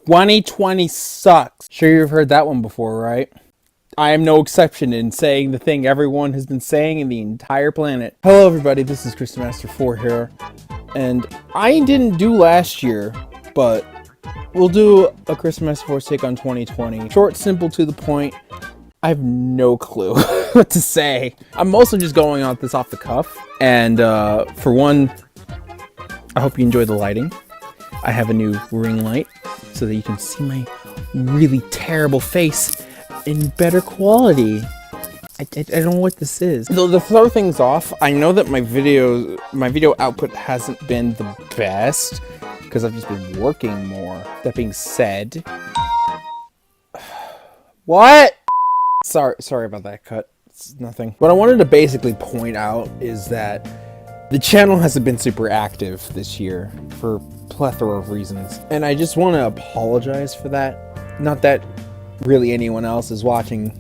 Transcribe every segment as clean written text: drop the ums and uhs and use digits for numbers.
2020 sucks. Sure, you've heard that one before, right? I am no exception in saying the thing everyone has been saying in the entire planet. Hello everybody, this is Kristomaster4 here. And I didn't do last year, but we'll do a Kristomaster4's take on 2020. Short, simple, to the point. I have no clue what to say. I'm mostly just going off the cuff. And for one, I hope you enjoy the lighting. I have a new ring light so that you can see my really terrible face in better quality. I don't know what this is. To throw things off, I know that my video output hasn't been the best because I've just been working more. That being said, what? Sorry about that cut. It's nothing. What I wanted to basically point out is that the channel hasn't been super active this year for a plethora of reasons, and I just want to apologize for that. Not that really anyone else is watching.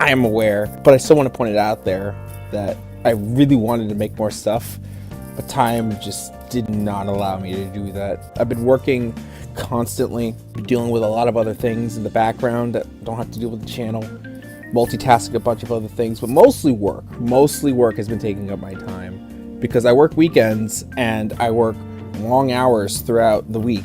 I am aware, but I still want to point it out there that I really wanted to make more stuff, but time just did not allow me to do that. I've been working constantly, dealing with a lot of other things in the background that don't have to do with the channel, multitasking a bunch of other things, but mostly work has been taking up my time because I work weekends and I work long hours throughout the week.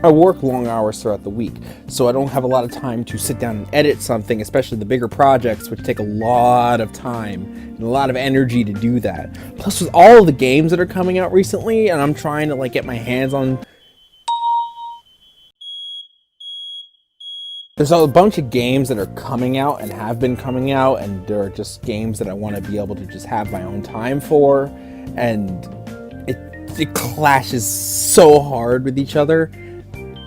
I work long hours throughout the week, so I don't have a lot of time to sit down and edit something, especially the bigger projects, which take a lot of time and a lot of energy to do that. Plus, with all of the games that are coming out recently, and I'm trying to like get my hands on... There's a bunch of games that are coming out and have been coming out, and they're just games that I want to be able to just have my own time for, and it clashes so hard with each other.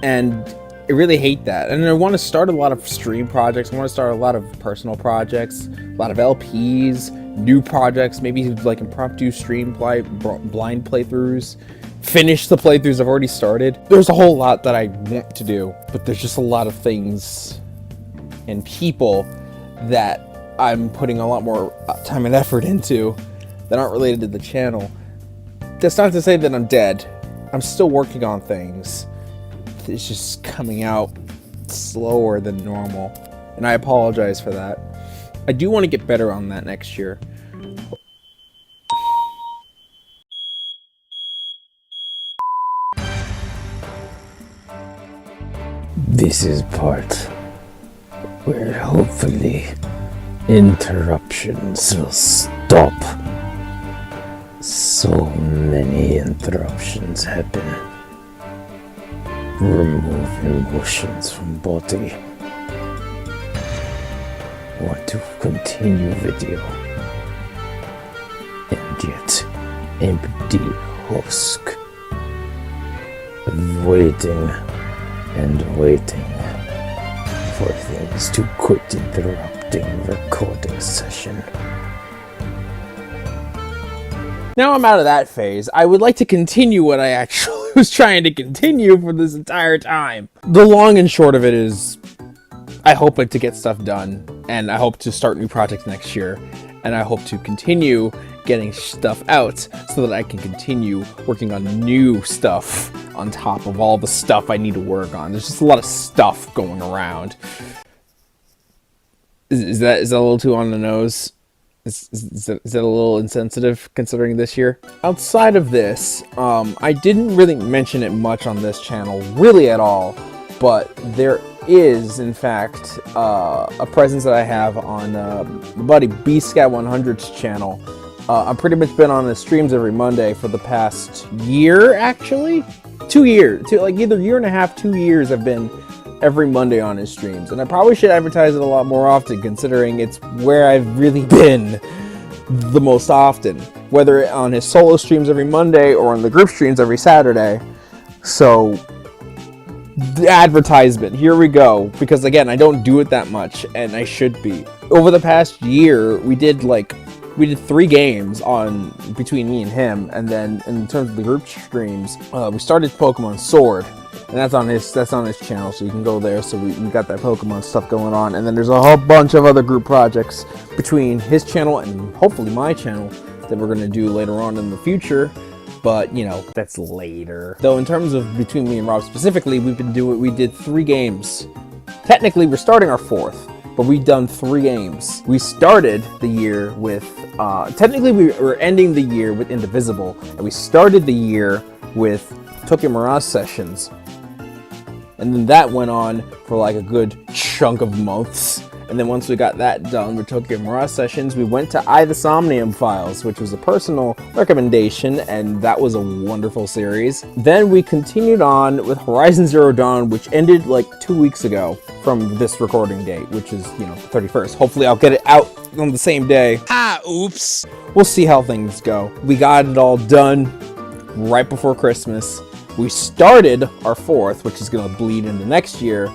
And I really hate that. And I want to start a lot of stream projects. I want to start a lot of personal projects, a lot of LPs, new projects, maybe like impromptu stream blind playthroughs, finish the playthroughs I've already started. There's a whole lot that I want to do, but there's just a lot of things and people that I'm putting a lot more time and effort into that aren't related to the channel. That's not to say that I'm dead. I'm still working on things. It's just coming out slower than normal, and I apologize for that. I do want to get better on that next year. This is part where hopefully interruptions will stop. So many interruptions happen. Remove emotions from body. Want to continue video, and yet empty husk, waiting and waiting for things to quit interrupting recording session. Now I'm out of that phase. I would like to continue what I actually was trying to continue for this entire time. The long and short of it is, I hope to get stuff done, and I hope to start new projects next year, and I hope to continue getting stuff out so that I can continue working on new stuff on top of all the stuff I need to work on. There's just a lot of stuff going around. Is that a little too on the nose? Is that a little insensitive considering this year? Outside of this, I didn't really mention it much on this channel, really at all, but there is, in fact, a presence that I have on my buddy BScat100's channel. I've pretty much been on his streams every Monday for the past year, actually. 2 years. Like either year and a half, 2 years I've been every Monday on his streams, and I probably should advertise it a lot more often considering it's where I've really been the most often, whether on his solo streams every Monday or on the group streams every Saturday. So the advertisement, here we go, because again, I don't do it that much and I should be. Over the past year we did 3 games on between me and him, and then in terms of the group streams, we started Pokemon Sword, and that's on his channel, so you can go there. So we got that Pokemon stuff going on, and then there's a whole bunch of other group projects between his channel and hopefully my channel that we're going to do later on in the future. but you know, that's later. Though in terms of between me and Rob specifically, we did 3 games. Technically, we're starting our 4th, but we've done 3 games. We started the year with, technically we were ending the year with Indivisible, and we started the year with Tokyo Mirage Sessions. And then that went on for like a good chunk of months. And then once we got that done with Tokyo Mirage Sessions, we went to I, the Somnium Files, which was a personal recommendation, and that was a wonderful series. Then we continued on with Horizon Zero Dawn, which ended like 2 weeks ago from this recording date, which is, you know, the 31st. Hopefully I'll get it out on the same day. Oops. We'll see how things go. We got it all done right before Christmas. We started our 4th, which is going to bleed into next year,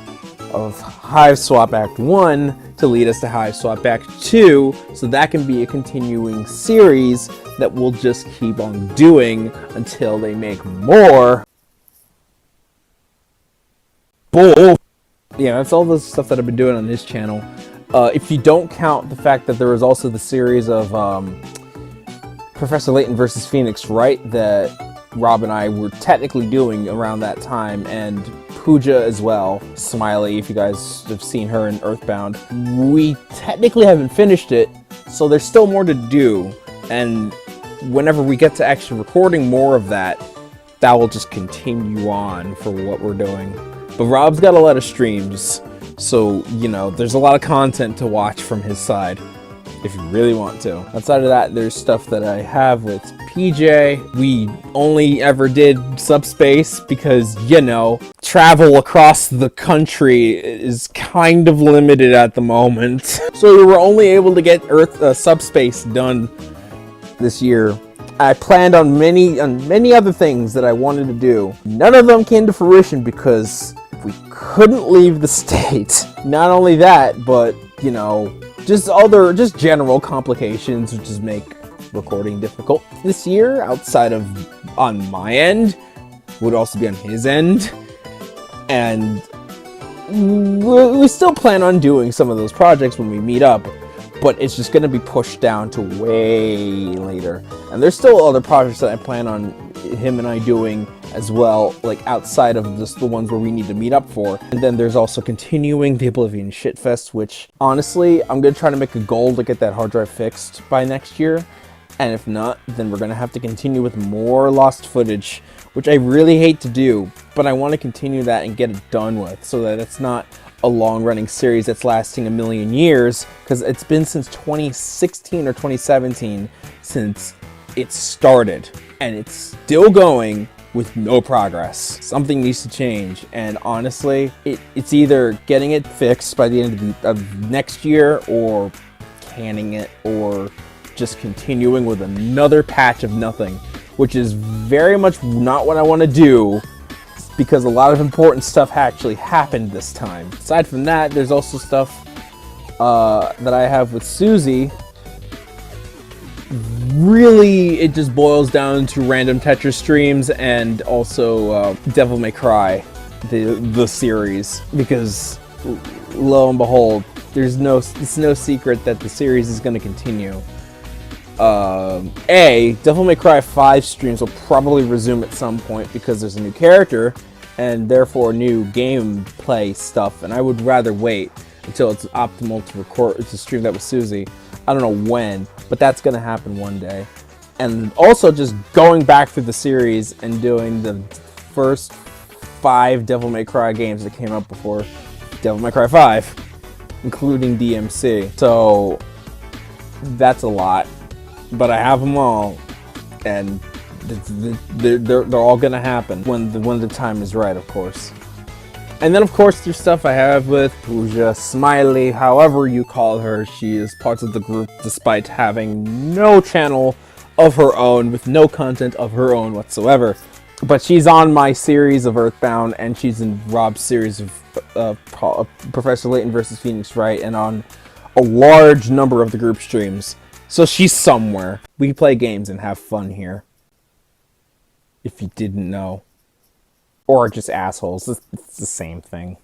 of Hive Swap Act 1 to lead us to Hive Swap Act 2, so that can be a continuing series that we'll just keep on doing until they make more. Bull. Yeah, that's all the stuff that I've been doing on this channel. If you don't count the fact that there was also the series of Professor Layton versus Phoenix Wright that Rob and I were technically doing around that time, and Pooja as well, Smiley, if you guys have seen her in Earthbound. We technically haven't finished it, so there's still more to do, and whenever we get to actually recording more of that, that will just continue on for what we're doing. But Rob's got a lot of streams, so, you know, there's a lot of content to watch from his side, if you really want to. Outside of that, there's stuff that I have with PJ. We only ever did Subspace because, you know, travel across the country is kind of limited at the moment. So we were only able to get Subspace done this year. I planned on many other things that I wanted to do. None of them came to fruition because we couldn't leave the state. Not only that, but, you know, just general complications which just make recording difficult this year, outside of on my end, would also be on his end. And we still plan on doing some of those projects when we meet up, but it's just going to be pushed down to way later. And there's still other projects that I plan on him and I doing as well, like outside of just the ones where we need to meet up for. And then there's also continuing the Oblivion Shitfest, which honestly, I'm going to try to make a goal to get that hard drive fixed by next year. And if not, then we're going to have to continue with more lost footage, which I really hate to do, but I want to continue that and get it done with so that it's not a long-running series that's lasting a million years, because it's been since 2016 or 2017 since it started, and it's still going with no progress. Something needs to change, and honestly, it's either getting it fixed by the end of next year, or canning it, or just continuing with another patch of nothing, which is very much not what I want to do, because a lot of important stuff actually happened this time. Aside from that, there's also stuff that I have with Susie. Really, it just boils down to random Tetris streams and also Devil May Cry, the series, because lo and behold, it's no secret that the series is going to continue. Devil May Cry 5 streams will probably resume at some point because there's a new character and therefore new gameplay stuff, and I would rather wait until it's optimal to stream that with Susie. I don't know when, but that's gonna happen one day. And also just going back through the series and doing the first 5 Devil May Cry games that came out before Devil May Cry 5, including DMC. So that's a lot. But I have them all, and they're all gonna happen when the time is right, of course. And then, of course, there's stuff I have with Pooja, Smiley, however you call her. She is part of the group despite having no channel of her own, with no content of her own whatsoever. But she's on my series of Earthbound, and she's in Rob's series of Professor Layton versus Phoenix Wright, and on a large number of the group streams. So she's somewhere. We play games and have fun here. If you didn't know. Or just assholes. It's the same thing.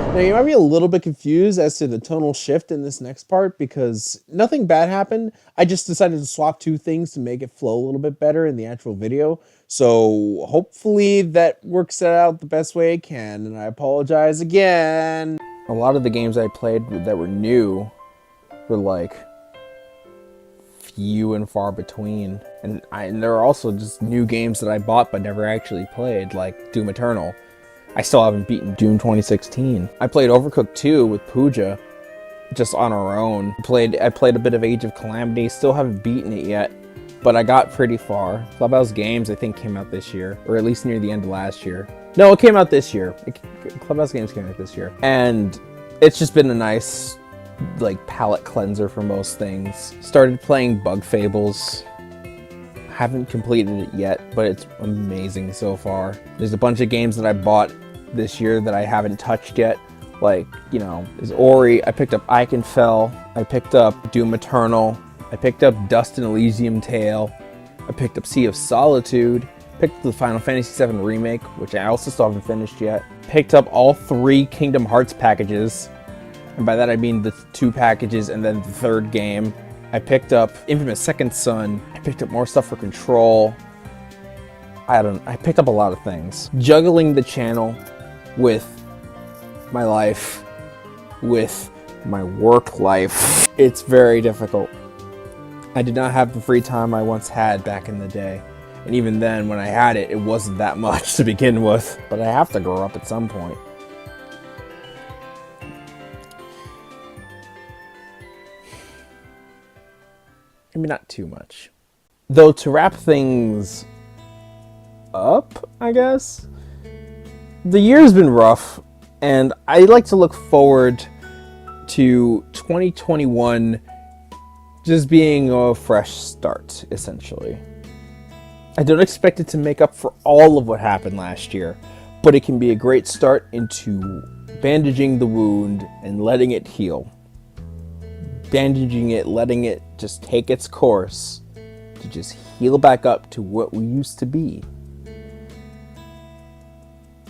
Now, you might be a little bit confused as to the tonal shift in this next part because nothing bad happened. I just decided to swap two things to make it flow a little bit better in the actual video. So hopefully that works out the best way it can, and I apologize again. A lot of the games I played that were new were like few and far between. And there are also just new games that I bought but never actually played, like Doom Eternal. I still haven't beaten Doom 2016. I played Overcooked 2 with Pooja, just on our own. I played a bit of Age of Calamity, still haven't beaten it yet, but I got pretty far. Clubhouse Games, I think, came out this year, or at least near the end of last year. No, it came out this year. Clubhouse Games came out this year. And it's just been a nice, like, palate cleanser for most things. Started playing Bug Fables. Haven't completed it yet, but it's amazing so far. There's a bunch of games that I bought this year that I haven't touched yet. Like, you know, there's Ori, I picked up Iconfell, I picked up Doom Eternal, I picked up Dust and Elysium Tale, I picked up Sea of Solitude, picked up the Final Fantasy VII Remake, which I also still haven't finished yet, picked up all 3 Kingdom Hearts packages, and by that I mean the 2 packages and then the 3rd game. I picked up Infamous Second Son. I picked up more stuff for Control. I picked up a lot of things. Juggling the channel with my life, with my work life, it's very difficult. I did not have the free time I once had back in the day. And even then, when I had it, it wasn't that much to begin with. But I have to grow up at some point. I mean, not too much. Though, to wrap things up, I guess, the year's been rough, and I like to look forward to 2021 just being a fresh start, essentially. I don't expect it to make up for all of what happened last year, but it can be a great start into bandaging the wound and letting it heal. Bandaging it, letting it just take its course to just heal back up to what we used to be.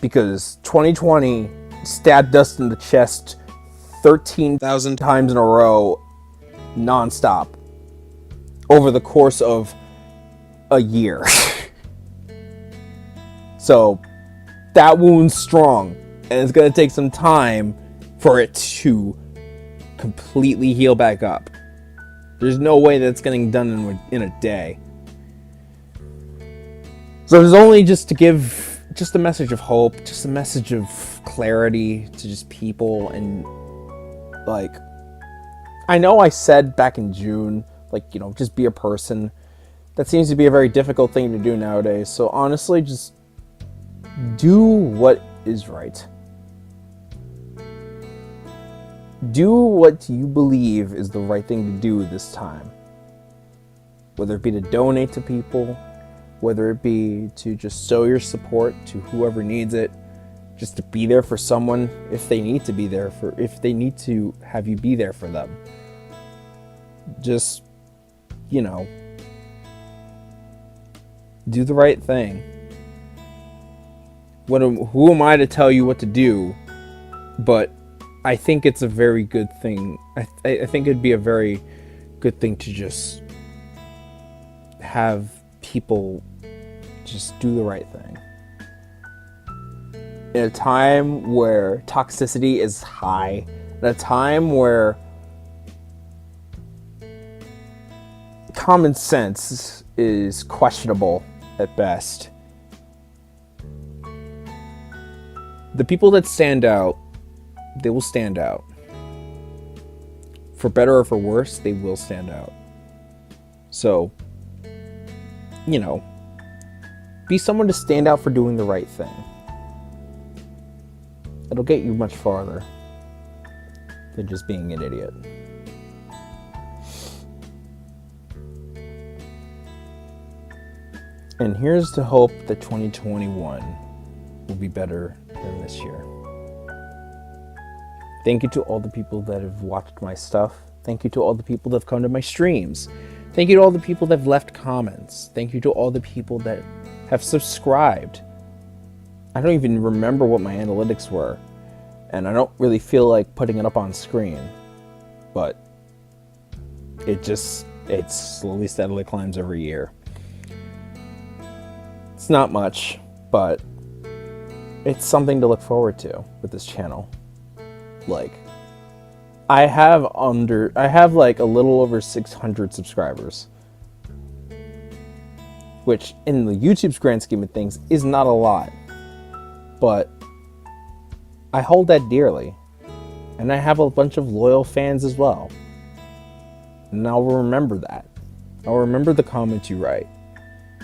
Because 2020 stabbed us in the chest 13,000 times in a row, non-stop, over the course of a year. So that wound's strong, and it's going to take some time for it to completely heal back up. There's no way that's getting done in a day. So there's only just to give just a message of hope, just a message of clarity to just people. And like, I know I said back in June, like, you know, just be a person. That seems to be a very difficult thing to do nowadays. So honestly, just do what is right. Do what you believe is the right thing to do this time. Whether it be to donate to people, whether it be to just show your support to whoever needs it, just to be there for someone if they need to be there if they need to have you be there for them. Just, you know, do the right thing. Who am I to tell you what to do? But I think it's a very good thing. I think it'd be a very good thing to just have people just do the right thing. In a time where toxicity is high, in a time where common sense is questionable at best, the people that stand out, they will stand out. For better or for worse, they will stand out. So, you know, be someone to stand out for doing the right thing. It'll get you much farther than just being an idiot. And here's to hope that 2021 will be better than this year. Thank you to all the people that have watched my stuff. Thank you to all the people that have come to my streams. Thank you to all the people that have left comments. Thank you to all the people that have subscribed. I don't even remember what my analytics were. And I don't really feel like putting it up on screen, but it slowly, steadily climbs every year. It's not much, but it's something to look forward to with this channel. Like, I have like a little over 600 subscribers, which in the YouTube's grand scheme of things is not a lot, but I hold that dearly, and I have a bunch of loyal fans as well, and I'll remember that. I'll remember the comments you write.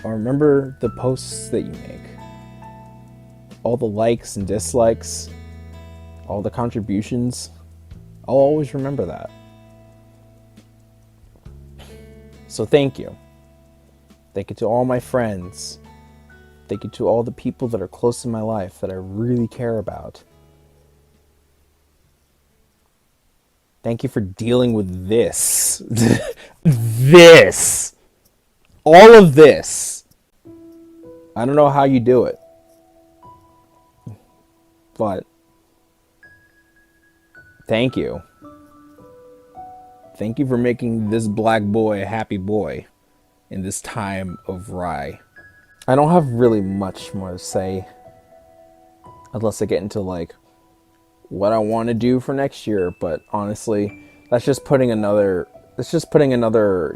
I'll remember the posts that you make, all the likes and dislikes, all the contributions. I'll always remember that. So thank you. Thank you to all my friends. Thank you to all the people that are close in my life that I really care about. Thank you for dealing with this. This. All of this. I don't know how you do it. But thank you. Thank you for making this black boy a happy boy in this time of rye. I don't have really much more to say unless I get into like what I want to do for next year, but honestly, that's just putting another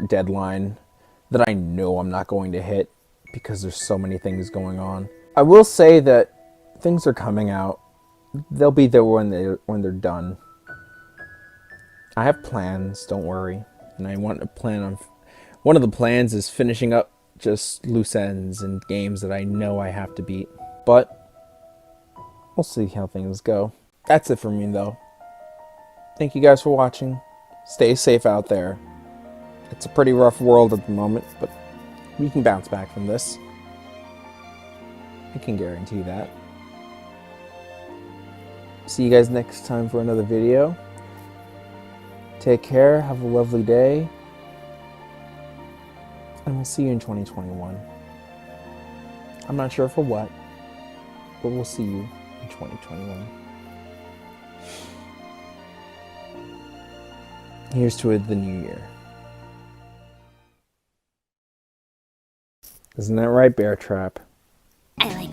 deadline that I know I'm not going to hit because there's so many things going on. I will say that things are coming out. They'll be there when they're done. I have plans, don't worry. And I want to plan on... One of the plans is finishing up just loose ends and games that I know I have to beat. But we'll see how things go. That's it for me, though. Thank you guys for watching. Stay safe out there. It's a pretty rough world at the moment, but we can bounce back from this. I can guarantee that. See you guys next time for another video. Take care, have a lovely day, and we'll see you in 2021. I'm not sure for what, but we'll see you in 2021. Here's to the new year. Isn't that right, Bear Trap? I like